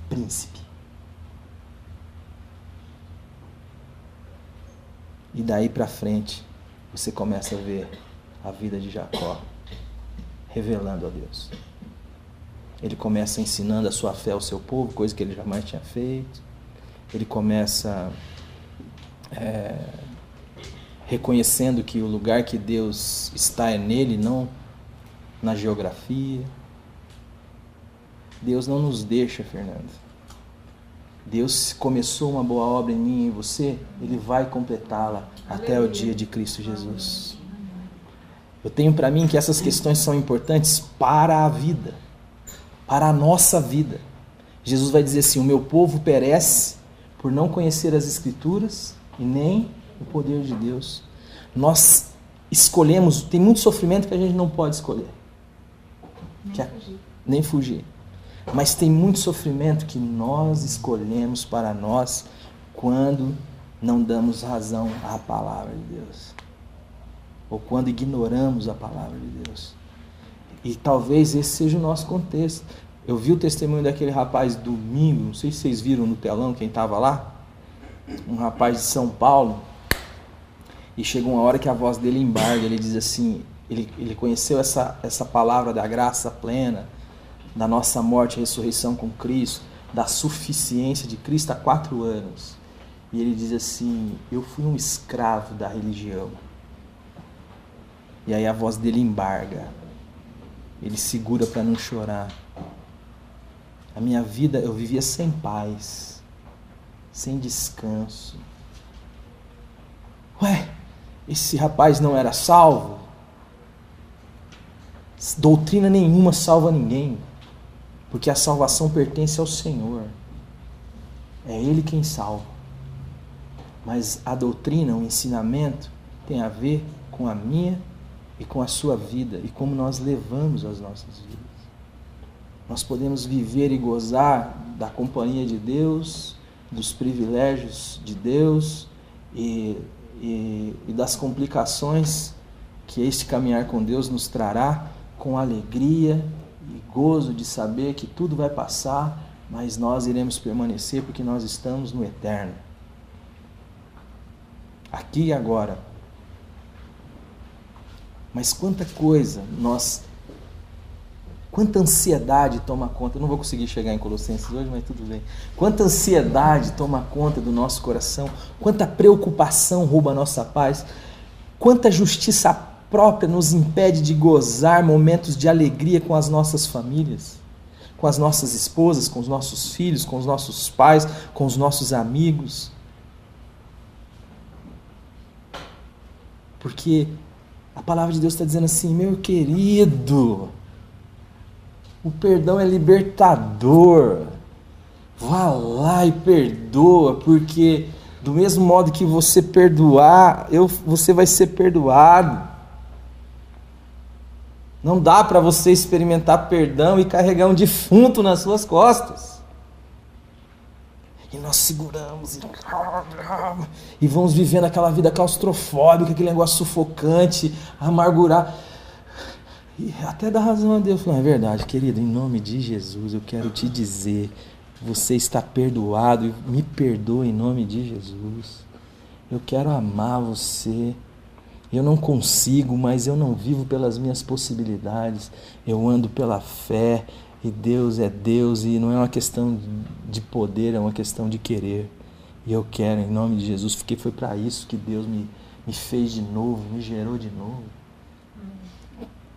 príncipe. E daí para frente você começa a ver a vida de Jacó revelando a Deus. Ele começa ensinando a sua fé ao seu povo, coisa que ele jamais tinha feito. Ele começa reconhecendo que o lugar que Deus está é nele, não na geografia. Deus não nos deixa, Fernando. Deus começou uma boa obra em mim e em você, Ele vai completá-la até o dia de Cristo Jesus. Eu tenho para mim que essas questões são importantes para a vida, para a nossa vida. Jesus vai dizer assim, o meu povo perece por não conhecer as Escrituras e nem o poder de Deus. Nós escolhemos, tem muito sofrimento que a gente não pode escolher. Nem fugir. Mas tem muito sofrimento que nós escolhemos para nós quando não damos razão à palavra de Deus. Ou quando ignoramos a palavra de Deus. E talvez esse seja o nosso contexto. Eu vi o testemunho daquele rapaz domingo, não sei se vocês viram no telão, quem estava lá. Um rapaz de São Paulo. E chegou uma hora que a voz dele embarga. Ele diz assim, ele conheceu essa palavra da graça plena, da nossa morte e ressurreição com Cristo, da suficiência de Cristo há 4 anos. E ele diz assim, eu fui um escravo da religião. E aí a voz dele embarga. Ele segura para não chorar. A minha vida eu vivia sem paz, sem descanso. Ué, esse rapaz não era salvo? Doutrina nenhuma salva ninguém. Porque a salvação pertence ao Senhor. É Ele quem salva. Mas a doutrina, o ensinamento, tem a ver com a minha e com a sua vida. E como nós levamos as nossas vidas. Nós podemos viver e gozar da companhia de Deus, dos privilégios de Deus e das complicações que este caminhar com Deus nos trará, com alegria e gozo de saber que tudo vai passar, mas nós iremos permanecer porque nós estamos no eterno. Aqui e agora. Mas quanta coisa quanta ansiedade toma conta, eu não vou conseguir chegar em Colossenses hoje, mas tudo bem. Quanta ansiedade toma conta do nosso coração, quanta preocupação rouba a nossa paz, quanta justiça própria nos impede de gozar momentos de alegria com as nossas famílias, com as nossas esposas, com os nossos filhos, com os nossos pais, com os nossos amigos. Porque a palavra de Deus está dizendo assim, meu querido, o perdão é libertador. Vá lá e perdoa, porque do mesmo modo que você perdoar, você vai ser perdoado. Não dá para você experimentar perdão e carregar um defunto nas suas costas. E nós seguramos e vamos vivendo aquela vida claustrofóbica, aquele negócio sufocante, amargurar. E até dá razão a Deus. Não, é verdade, querido, em nome de Jesus eu quero te dizer, você está perdoado, me perdoa em nome de Jesus. Eu quero amar você. Eu não consigo, mas eu não vivo pelas minhas possibilidades. Eu ando pela fé e Deus é Deus e não é uma questão de poder, é uma questão de querer. E eu quero em nome de Jesus, porque foi para isso que Deus me fez de novo, me gerou de novo.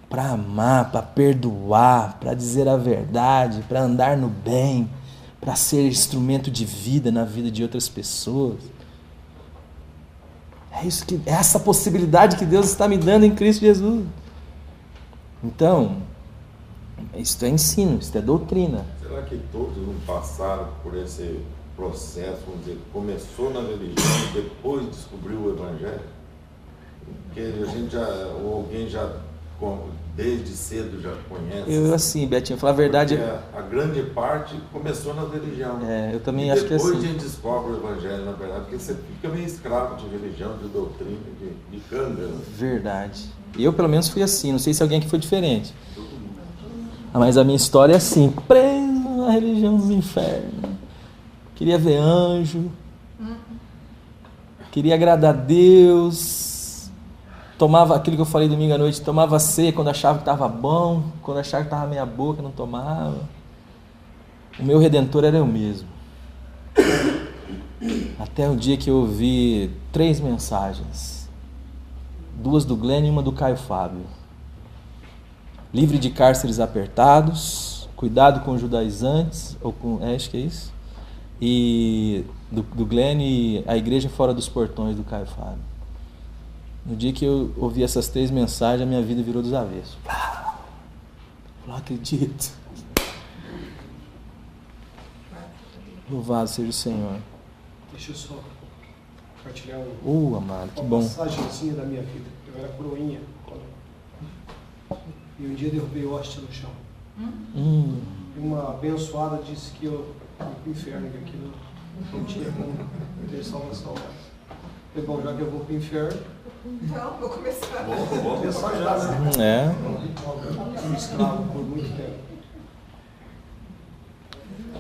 Para amar, para perdoar, para dizer a verdade, para andar no bem, para ser instrumento de vida na vida de outras pessoas. É essa possibilidade que Deus está me dando em Cristo Jesus. Então, isso é ensino, isso é doutrina. Será que todos não passaram por esse processo, vamos dizer, começou na religião e depois descobriu o Evangelho? Porque a gente ou alguém já, desde cedo já conhece. Eu, assim, Betinho, falar a verdade... A grande parte começou na religião. Eu também acho que é assim. Depois a gente descobre o evangelho, na verdade, porque você fica meio escravo de religião, de doutrina, de canga. Verdade. Eu, pelo menos, fui assim. Não sei se alguém aqui foi diferente. Mas a minha história é assim. Preso na religião dos infernos. Queria ver anjo. Queria agradar a Deus. Tomava aquilo que eu falei domingo à noite. Tomava ceia quando achava que estava bom. Quando achava que estava meia boca, não tomava. O meu redentor era eu mesmo. Até o dia que eu ouvi 3 mensagens. 2 do Glenn e uma do Caio Fábio. Livre de cárceres apertados, cuidado com judaizantes, ou com, acho que é isso, e do Glenn e a igreja fora dos portões do Caio Fábio. No dia que eu ouvi essas 3 mensagens, a minha vida virou dos avessos. Não acredito. Louvado seja o Senhor. Deixa eu só compartilhar Amado, que uma bom. passagemzinha da minha vida. Eu era coroinha e um dia derrubei hóstia no chão. E uma abençoada disse que eu fui pro inferno, que aquilo não tinha como ter salvação. Falei, bom, já que eu vou pro inferno, Então, vou começar. vou pensar já, né? Fui escravo por muito tempo.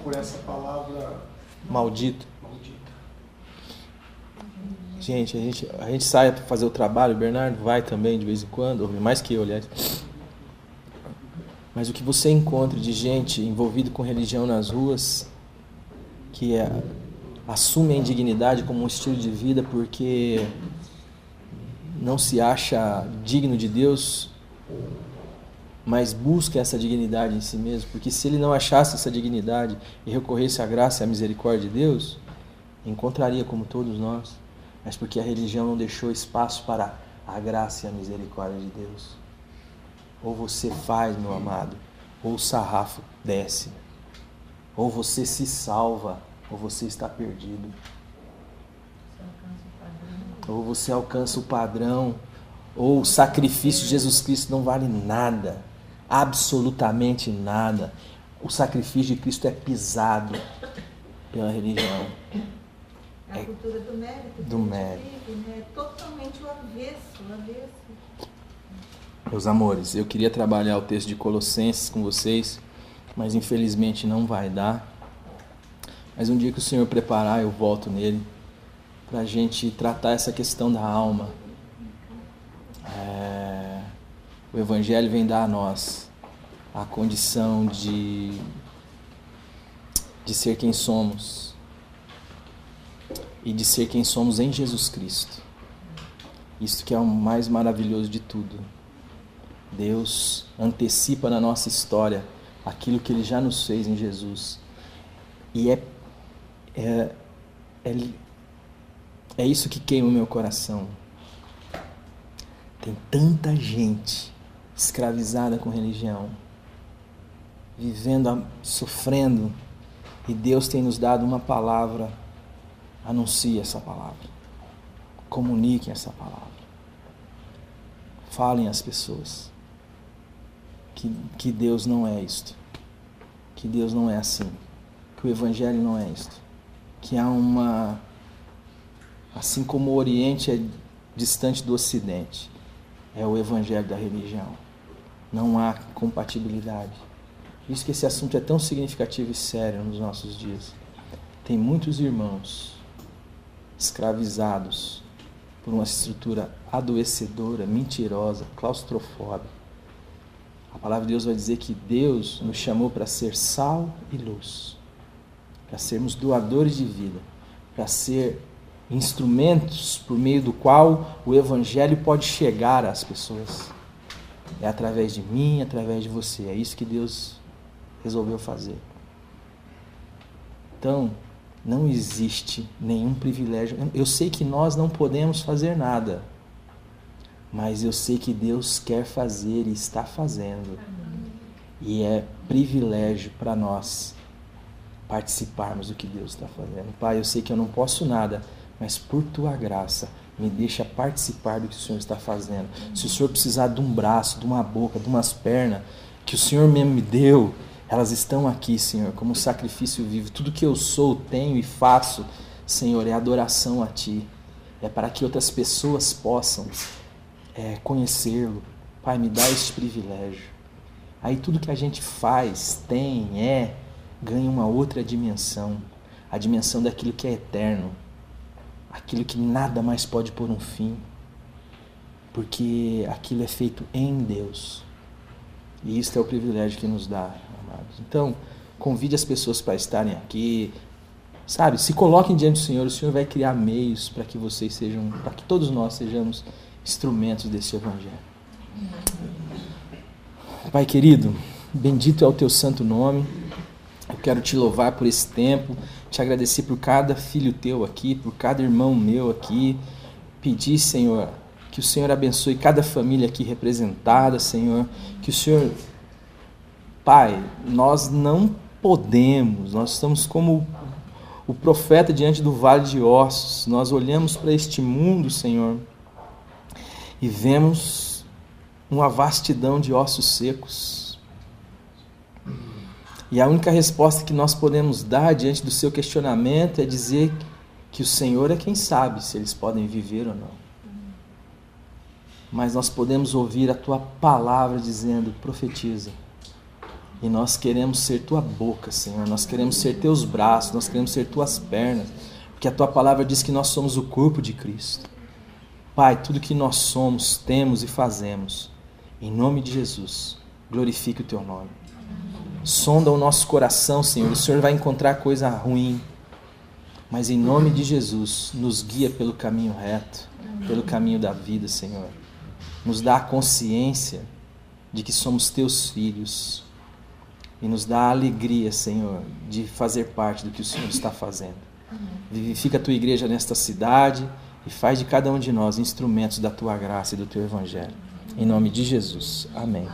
Por essa palavra Maldito. maldita. Gente, a gente sai para fazer o trabalho, o Bernardo vai também de vez em quando, mais que eu, aliás. Mas o que você encontra de gente envolvida com religião nas ruas, que assume a indignidade como um estilo de vida porque não se acha digno de Deus, mas busca essa dignidade em si mesmo, porque se ele não achasse essa dignidade e recorresse à graça e à misericórdia de Deus, encontraria como todos nós, mas porque a religião não deixou espaço para a graça e a misericórdia de Deus. Ou você faz, meu amado, ou o sarrafo desce, ou você se salva, ou você está perdido. Ou você alcança o padrão, ou o sacrifício de Jesus Cristo não vale nada, absolutamente nada. O sacrifício de Cristo é pisado pela religião. A cultura do mérito. Do mérito. É totalmente o avesso. Meus amores, eu queria trabalhar o texto de Colossenses com vocês, mas infelizmente não vai dar. Mas um dia que o Senhor preparar, eu volto nele, para a gente tratar essa questão da alma. O Evangelho vem dar a nós a condição de ser quem somos e de ser quem somos em Jesus Cristo. Isso que é o mais maravilhoso de tudo. Deus antecipa na nossa história aquilo que Ele já nos fez em Jesus. E é isso que queima o meu coração. Tem tanta gente escravizada com religião, vivendo, sofrendo, e Deus tem nos dado uma palavra. Anuncie essa palavra, comuniquem essa palavra, falem às pessoas que Deus não é isto, que Deus não é assim, que o Evangelho não é isto, que há assim como o Oriente é distante do Ocidente, é o Evangelho da religião, não há compatibilidade. Por isso que esse assunto é tão significativo e sério nos nossos dias. Tem muitos irmãos escravizados por uma estrutura adoecedora, mentirosa, claustrofóbica. A palavra de Deus vai dizer que Deus nos chamou para ser sal e luz, para sermos doadores de vida, para ser instrumentos por meio do qual o Evangelho pode chegar às pessoas. É através de mim, através de você. É isso que Deus resolveu fazer. Então, não existe nenhum privilégio. Eu sei que nós não podemos fazer nada, mas eu sei que Deus quer fazer e está fazendo. E é privilégio para nós participarmos do que Deus está fazendo. Pai, eu sei que eu não posso nada, mas por Tua graça Me deixa participar do que o Senhor está fazendo. Se o Senhor precisar de um braço, de uma boca, de umas pernas, que o Senhor mesmo me deu, elas estão aqui, Senhor, como um sacrifício vivo. Tudo que eu sou, tenho e faço, Senhor, é adoração a Ti. É para que outras pessoas possam conhecê-lo. Pai, me dá este privilégio. Aí tudo que a gente faz, tem, ganha uma outra dimensão. A dimensão daquilo que é eterno. Aquilo que nada mais pode pôr um fim. Porque aquilo é feito em Deus. E isso é o privilégio que nos dá, amados. Então, convide as pessoas para estarem aqui. Sabe, se coloquem diante do Senhor, o Senhor vai criar meios para que vocês sejam, para que todos nós sejamos instrumentos desse Evangelho. Pai querido, bendito é o teu santo nome. Eu quero te louvar por esse tempo, te agradecer por cada filho teu aqui, por cada irmão meu aqui. Pedir, Senhor, que o Senhor abençoe cada família aqui representada, Senhor. Que o Senhor... Pai, nós não podemos, nós estamos como o profeta diante do vale de ossos. Nós olhamos para este mundo, Senhor, e vemos uma vastidão de ossos secos. E a única resposta que nós podemos dar diante do seu questionamento é dizer que o Senhor é quem sabe se eles podem viver ou não. Mas nós podemos ouvir a tua palavra dizendo, profetiza. E nós queremos ser tua boca, Senhor. Nós queremos ser teus braços, nós queremos ser tuas pernas. Porque a tua palavra diz que nós somos o corpo de Cristo. Pai, tudo que nós somos, temos e fazemos, em nome de Jesus, glorifique o teu nome. Sonda o nosso coração, Senhor. O Senhor vai encontrar coisa ruim. Mas em nome de Jesus, nos guia pelo caminho reto, pelo caminho da vida, Senhor. Nos dá a consciência de que somos teus filhos. E nos dá a alegria, Senhor, de fazer parte do que o Senhor está fazendo. Vivifica a tua igreja nesta cidade e faz de cada um de nós instrumentos da tua graça e do teu evangelho. Em nome de Jesus. Amém.